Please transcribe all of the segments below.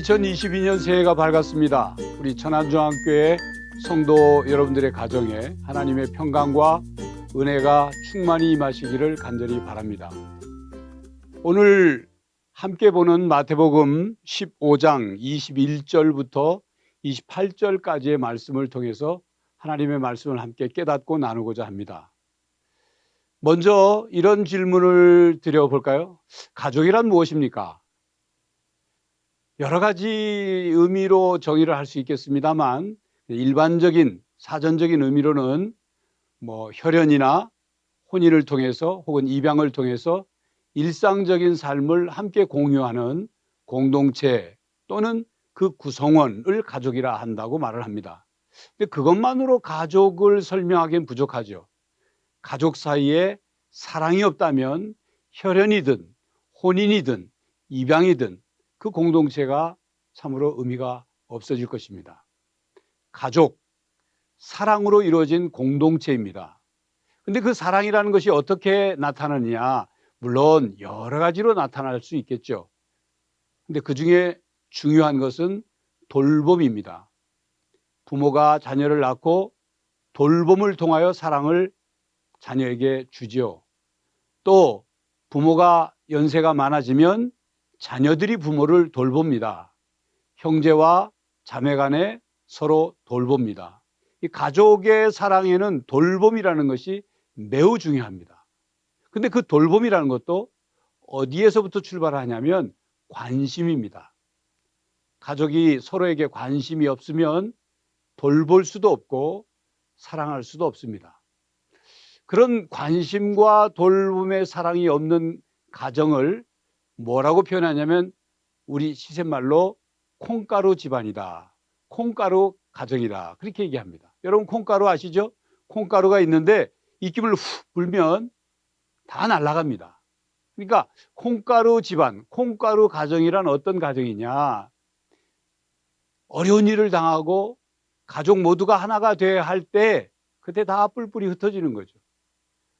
2022년 새해가 밝았습니다. 우리 천안중앙교회 성도 여러분들의 가정에 하나님의 평강과 은혜가 충만히 임하시기를 간절히 바랍니다. 오늘 함께 보는 마태복음 15장 21절부터 28절까지의 말씀을 통해서 하나님의 말씀을 함께 깨닫고 나누고자 합니다. 먼저 이런 질문을 드려볼까요? 가족이란 무엇입니까? 여러 가지 의미로 정의를 할 수 있겠습니다만 일반적인 사전적인 의미로는 혈연이나 혼인을 통해서 혹은 입양을 통해서 일상적인 삶을 함께 공유하는 공동체 또는 그 구성원을 가족이라 한다고 말을 합니다. 근데 그것만으로 가족을 설명하기엔 부족하죠. 가족 사이에 사랑이 없다면 혈연이든 혼인이든 입양이든 그 공동체가 참으로 의미가 없어질 것입니다. 가족, 사랑으로 이루어진 공동체입니다. 근데 그 사랑이라는 것이 어떻게 나타나느냐? 물론 여러 가지로 나타날 수 있겠죠. 근데 그 중에 중요한 것은 돌봄입니다. 부모가 자녀를 낳고 돌봄을 통하여 사랑을 자녀에게 주죠. 또 부모가 연세가 많아지면 자녀들이 부모를 돌봅니다. 형제와 자매 간에 서로 돌봅니다. 이 가족의 사랑에는 돌봄이라는 것이 매우 중요합니다. 근데 그 돌봄이라는 것도 어디에서부터 출발하냐면 관심입니다. 가족이 서로에게 관심이 없으면 돌볼 수도 없고 사랑할 수도 없습니다. 그런 관심과 돌봄의 사랑이 없는 가정을 뭐라고 표현하냐면 우리 시샘말로 콩가루 집안이다. 콩가루 가정이다. 그렇게 얘기합니다. 여러분 콩가루 아시죠? 콩가루가 있는데 입김을 훅 불면 다 날아갑니다. 그러니까 콩가루 집안, 콩가루 가정이란 어떤 가정이냐? 어려운 일을 당하고 가족 모두가 하나가 돼야 할 때 그때 다 뿔뿔이 흩어지는 거죠.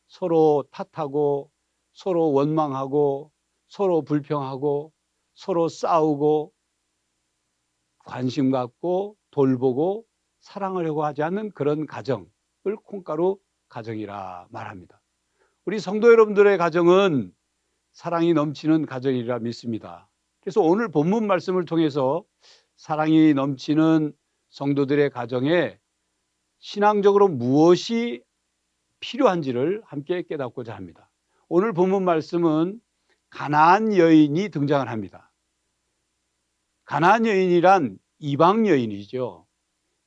서로 탓하고 서로 원망하고 서로 불평하고 서로 싸우고 관심 갖고 돌보고 사랑하려고 하지 않는 그런 가정을 콩가루 가정이라 말합니다. 우리 성도 여러분들의 가정은 사랑이 넘치는 가정이라 믿습니다. 그래서 오늘 본문 말씀을 통해서 사랑이 넘치는 성도들의 가정에 신앙적으로 무엇이 필요한지를 함께 깨닫고자 합니다. 오늘 본문 말씀은 가나안 여인이 등장을 합니다. 가나안 여인이란 이방 여인이죠.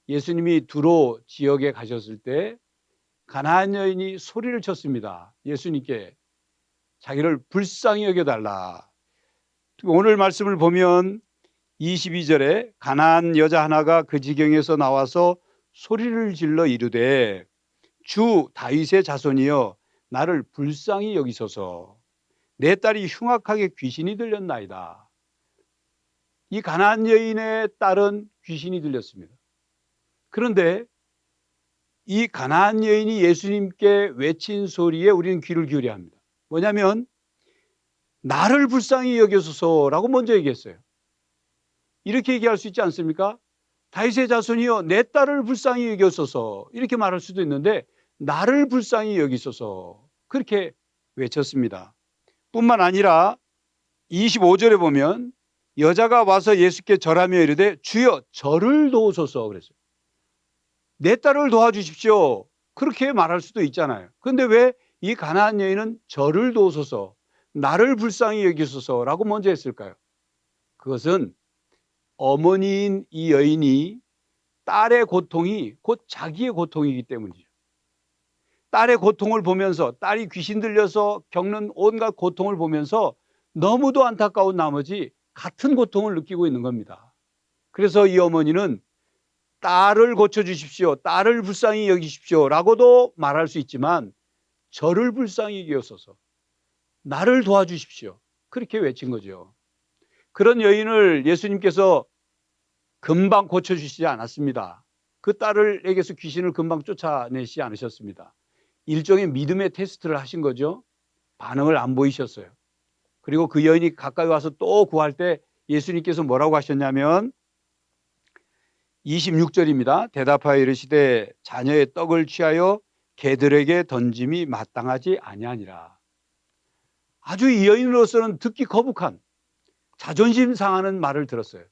예수님이 두로 지역에 가셨을 때 가나안 여인이 소리를 쳤습니다. 예수님께 자기를 불쌍히 여겨달라. 오늘 말씀을 보면 22절에 가나안 여자 하나가 그 지경에서 나와서 소리를 질러 이르되 주 다윗의 자손이여 나를 불쌍히 여기소서. 내 딸이 흉악하게 귀신이 들렸나이다. 이 가나안 여인의 딸은 귀신이 들렸습니다. 그런데 이 가나안 여인이 예수님께 외친 소리에 우리는 귀를 기울여야 합니다. 뭐냐면 나를 불쌍히 여기소서라고 먼저 얘기했어요. 이렇게 얘기할 수 있지 않습니까? 다윗의 자손이여 내 딸을 불쌍히 여기소서 이렇게 말할 수도 있는데 나를 불쌍히 여기소서 그렇게 외쳤습니다. 뿐만 아니라 25절에 보면 여자가 와서 예수께 절하며 이르되 주여 저를 도우소서 그랬어요. 내 딸을 도와주십시오. 그렇게 말할 수도 있잖아요. 그런데 왜 이 가나안 여인은 저를 도우소서, 나를 불쌍히 여기소서라고 먼저 했을까요? 그것은 어머니인 이 여인이 딸의 고통이 곧 자기의 고통이기 때문이죠. 딸의 고통을 보면서 딸이 귀신 들려서 겪는 온갖 고통을 보면서 너무도 안타까운 나머지 같은 고통을 느끼고 있는 겁니다. 그래서 이 어머니는 딸을 고쳐주십시오. 딸을 불쌍히 여기십시오. 라고도 말할 수 있지만 저를 불쌍히 여기소서. 나를 도와주십시오. 그렇게 외친 거죠. 그런 여인을 예수님께서 금방 고쳐주시지 않았습니다. 그 딸에게서 귀신을 금방 쫓아내시지 않으셨습니다. 일종의 믿음의 테스트를 하신 거죠. 반응을 안 보이셨어요. 그리고 그 여인이 가까이 와서 또 구할 때 예수님께서 뭐라고 하셨냐면 26절입니다. 대답하여 이르시되 자녀의 떡을 취하여 개들에게 던짐이 마땅하지 아니하니라. 아주 이 여인으로서는 듣기 거북한 자존심 상하는 말을 들었어요.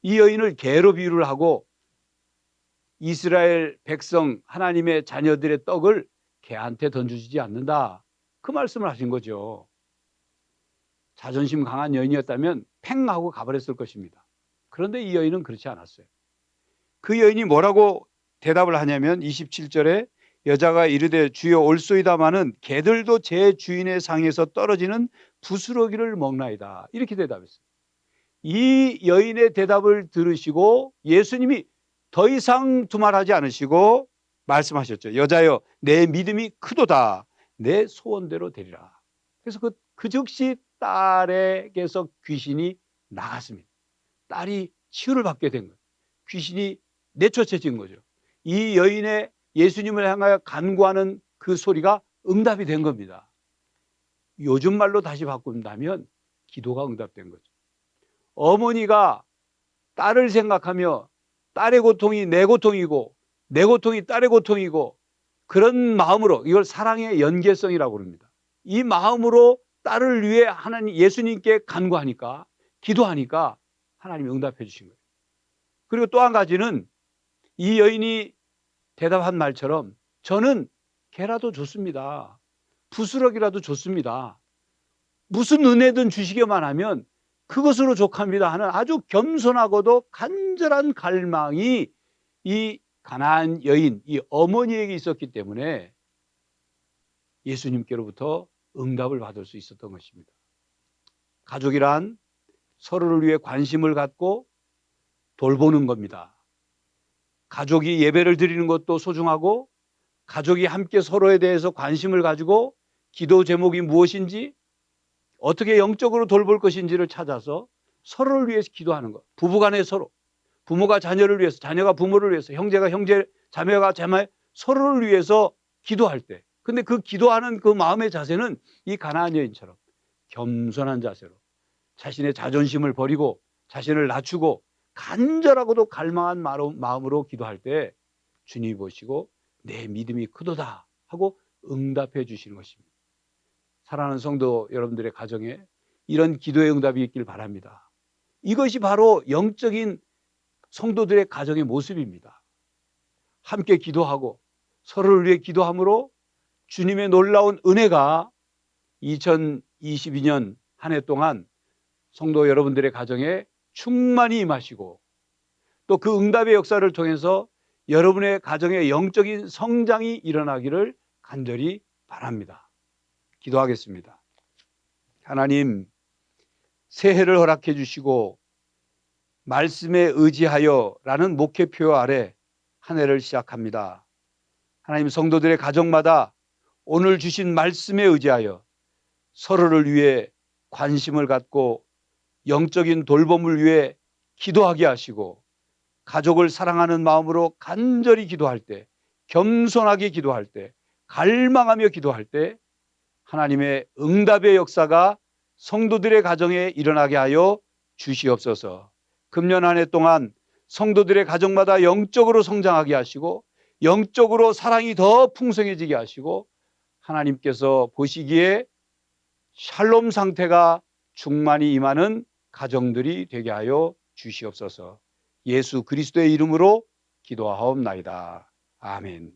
이 여인을 개로 비유를 하고 이스라엘 백성 하나님의 자녀들의 떡을 개한테 던져주지 않는다. 그 말씀을 하신 거죠. 자존심 강한 여인이었다면 팽 하고 가버렸을 것입니다. 그런데 이 여인은 그렇지 않았어요. 그 여인이 뭐라고 대답을 하냐면 27절에 여자가 이르되 주여 올소이다마는 개들도 제 주인의 상에서 떨어지는 부스러기를 먹나이다. 이렇게 대답했어요. 이 여인의 대답을 들으시고 예수님이 더 이상 두말하지 않으시고 말씀하셨죠. 여자여 내 믿음이 크도다. 내 소원대로 되리라. 그래서 그 즉시 딸에게서 귀신이 나갔습니다. 딸이 치유를 받게 된 거예요. 귀신이 내쫓아진 거죠. 이 여인의 예수님을 향하여 간구하는 그 소리가 응답이 된 겁니다. 요즘 말로 다시 바꾼다면 기도가 응답된 거죠. 어머니가 딸을 생각하며 딸의 고통이 내 고통이고 내 고통이 딸의 고통이고 그런 마음으로, 이걸 사랑의 연계성이라고 합니다. 이 마음으로 딸을 위해 하나님 예수님께 간구하니까, 기도하니까 하나님이 응답해 주신 거예요. 그리고 또 한 가지는 이 여인이 대답한 말처럼 저는 개라도 좋습니다. 부스러기라도 좋습니다. 무슨 은혜든 주시기만 하면 그것으로 족합니다 하는 아주 겸손하고도 간절한 갈망이 이 가나안 여인, 이 어머니에게 있었기 때문에 예수님께로부터 응답을 받을 수 있었던 것입니다. 가족이란 서로를 위해 관심을 갖고 돌보는 겁니다. 가족이 예배를 드리는 것도 소중하고, 가족이 함께 서로에 대해서 관심을 가지고 기도 제목이 무엇인지, 어떻게 영적으로 돌볼 것인지를 찾아서 서로를 위해서 기도하는 것. 부부간에 서로, 부모가 자녀를 위해서, 자녀가 부모를 위해서, 형제가 형제, 자매가 자매, 서로를 위해서 기도할 때, 근데 그 기도하는 그 마음의 자세는 이 가나안 여인처럼 겸손한 자세로 자신의 자존심을 버리고 자신을 낮추고 간절하고도 갈망한 마음으로 기도할 때 주님이 보시고 내 믿음이 크도다 하고 응답해 주시는 것입니다. 사랑하는 성도 여러분들의 가정에 이런 기도의 응답이 있길 바랍니다. 이것이 바로 영적인 성도들의 가정의 모습입니다. 함께 기도하고 서로를 위해 기도함으로 주님의 놀라운 은혜가 2022년 한 해 동안 성도 여러분들의 가정에 충만히 임하시고, 또 그 응답의 역사를 통해서 여러분의 가정의 영적인 성장이 일어나기를 간절히 바랍니다. 기도하겠습니다. 하나님, 새해를 허락해 주시고 말씀에 의지하여 라는 목회표 아래 한 해를 시작합니다. 하나님, 성도들의 가정마다 오늘 주신 말씀에 의지하여 서로를 위해 관심을 갖고 영적인 돌봄을 위해 기도하게 하시고, 가족을 사랑하는 마음으로 간절히 기도할 때, 겸손하게 기도할 때, 갈망하며 기도할 때 하나님의 응답의 역사가 성도들의 가정에 일어나게 하여 주시옵소서. 금년 한 해 동안 성도들의 가정마다 영적으로 성장하게 하시고 영적으로 사랑이 더 풍성해지게 하시고, 하나님께서 보시기에 샬롬 상태가 충만히 임하는 가정들이 되게 하여 주시옵소서. 예수 그리스도의 이름으로 기도하옵나이다. 아멘.